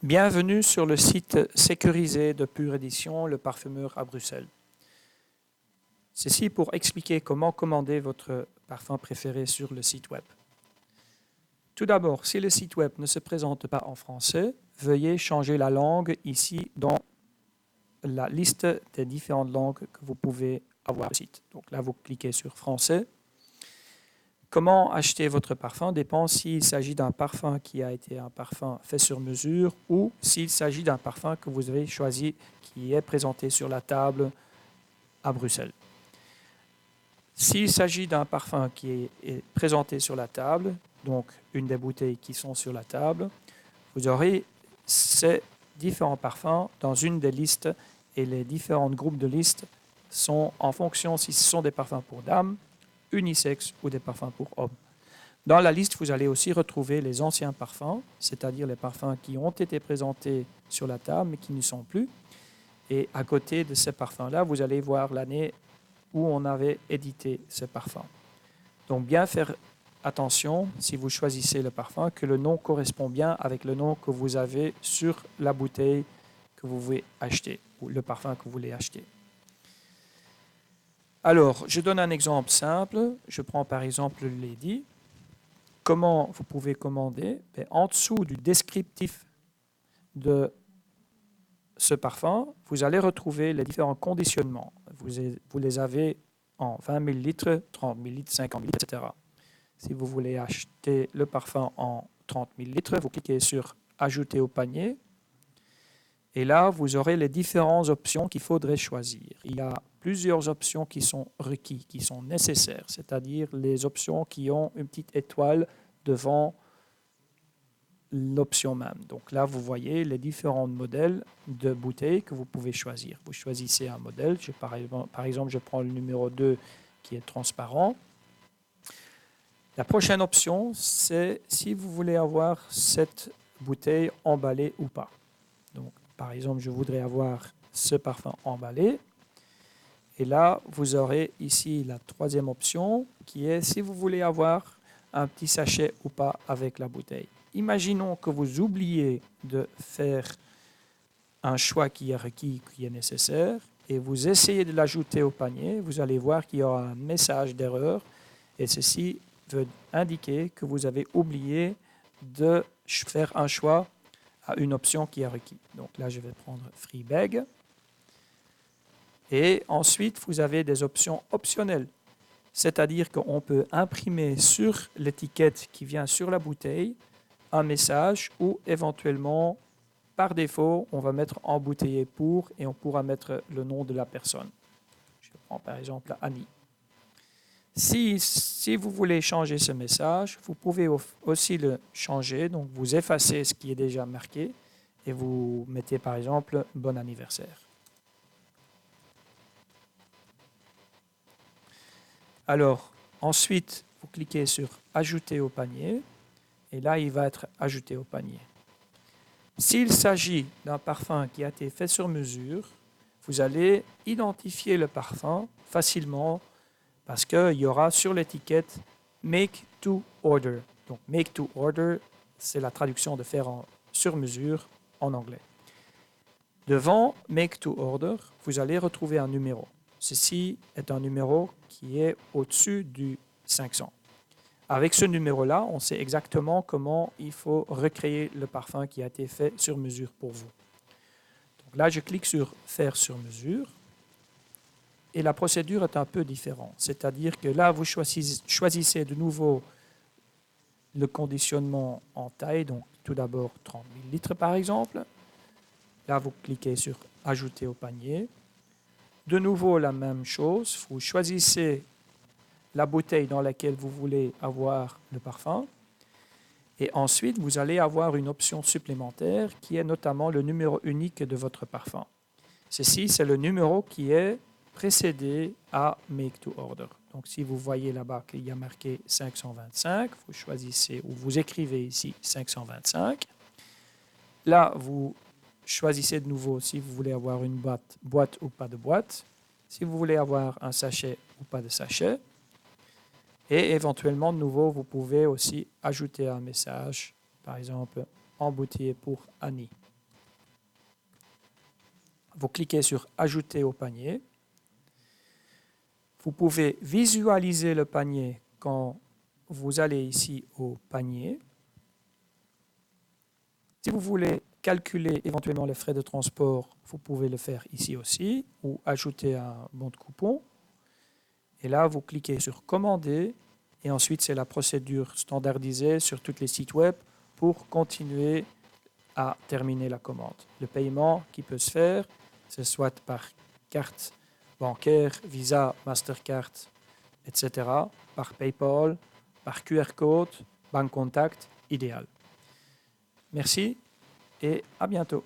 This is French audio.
Bienvenue sur le site sécurisé de Pure Édition, le parfumeur à Bruxelles. Ceci pour expliquer comment commander votre parfum préféré sur le site web. Tout d'abord, si le site web ne se présente pas en français, veuillez changer la langue ici dans la liste des différentes langues que vous pouvez avoir sur le site. Donc là, vous cliquez sur français. Comment acheter votre parfum dépend s'il s'agit d'un parfum qui a été un parfum fait sur mesure ou s'il s'agit d'un parfum que vous avez choisi qui est présenté sur la table à Bruxelles. S'il s'agit d'un parfum qui est présenté sur la table, donc une des bouteilles qui sont sur la table, vous aurez ces différents parfums dans une des listes et les différents groupes de listes sont en fonction si ce sont des parfums pour dames, unisexe ou des parfums pour hommes. Dans la liste, vous allez aussi retrouver les anciens parfums, c'est-à-dire les parfums qui ont été présentés sur la table mais qui ne sont plus. Et à côté de ces parfums-là, vous allez voir l'année où on avait édité ce parfum. Donc bien faire attention, si vous choisissez le parfum, que le nom correspond bien avec le nom que vous avez sur la bouteille que vous voulez acheter, ou le parfum que vous voulez acheter. Alors, je donne un exemple simple. Je prends par exemple le Lady. Comment vous pouvez commander? En dessous du descriptif de ce parfum, vous allez retrouver les différents conditionnements. Vous les avez en 20 ml, 30 ml, 50 ml, etc. Si vous voulez acheter le parfum en 30 ml, vous cliquez sur « Ajouter au panier ». Et là, vous aurez les différentes options qu'il faudrait choisir. Il y a plusieurs options qui sont requises, qui sont nécessaires, c'est-à-dire les options qui ont une petite étoile devant l'option même. Donc là, vous voyez les différents modèles de bouteilles que vous pouvez choisir. Vous choisissez un modèle. Par exemple, je prends le numéro 2 qui est transparent. La prochaine option, c'est si vous voulez avoir cette bouteille emballée ou pas. Donc, par exemple, je voudrais avoir ce parfum emballé. Et là, vous aurez ici la troisième option qui est si vous voulez avoir un petit sachet ou pas avec la bouteille. Imaginons que vous oubliez de faire un choix qui est requis, qui est nécessaire, et vous essayez de l'ajouter au panier. Vous allez voir qu'il y aura un message d'erreur et ceci veut indiquer que vous avez oublié de faire un choix à une option qui est requise. Donc là, je vais prendre Free Bag. Et ensuite, vous avez des options optionnelles. C'est-à-dire qu'on peut imprimer sur l'étiquette qui vient sur la bouteille un message ou éventuellement, par défaut, on va mettre embouteillé pour et on pourra mettre le nom de la personne. Je prends par exemple Annie. Si vous voulez changer ce message, vous pouvez aussi le changer. Donc, vous effacez ce qui est déjà marqué et vous mettez par exemple « Bon anniversaire ». Alors, ensuite, vous cliquez sur « Ajouter au panier » et là, il va être ajouté au panier. S'il s'agit d'un parfum qui a été fait sur mesure, vous allez identifier le parfum facilement parce qu'il y aura sur l'étiquette « Make to order ». Donc, « Make to order », c'est la traduction de faire sur mesure en anglais. Devant « Make to order », vous allez retrouver un numéro. Ceci est un numéro qui est au-dessus du 500. Avec ce numéro-là, on sait exactement comment il faut recréer le parfum qui a été fait sur mesure pour vous. Donc là, je clique sur « Faire sur mesure ». Et la procédure est un peu différente. C'est-à-dire que là, vous choisissez de nouveau le conditionnement en taille. Donc, tout d'abord 30 ml par exemple. Là, vous cliquez sur « Ajouter au panier ». De nouveau, la même chose. Vous choisissez la bouteille dans laquelle vous voulez avoir le parfum. Et ensuite, vous allez avoir une option supplémentaire qui est notamment le numéro unique de votre parfum. Ceci, c'est le numéro qui est précédé à Make to Order. Donc, si vous voyez là-bas qu'il y a marqué 525, vous choisissez ou vous écrivez ici 525. Là, vous choisissez de nouveau si vous voulez avoir une boîte ou pas de boîte, si vous voulez avoir un sachet ou pas de sachet. Et éventuellement, de nouveau, vous pouvez aussi ajouter un message, par exemple, embouteillé pour Annie. vous cliquez sur « Ajouter au panier ». Vous pouvez visualiser le panier quand vous allez ici au panier. Si vous voulez calculer éventuellement les frais de transport, vous pouvez le faire ici aussi ou ajouter un bon de coupon. Et là, vous cliquez sur « Commander » et ensuite, c'est la procédure standardisée sur tous les sites web pour continuer à terminer la commande. Le paiement qui peut se faire, c'est soit par carte bancaire, Visa, Mastercard, etc., par PayPal, par QR code, banque contact, idéal. Merci et à bientôt.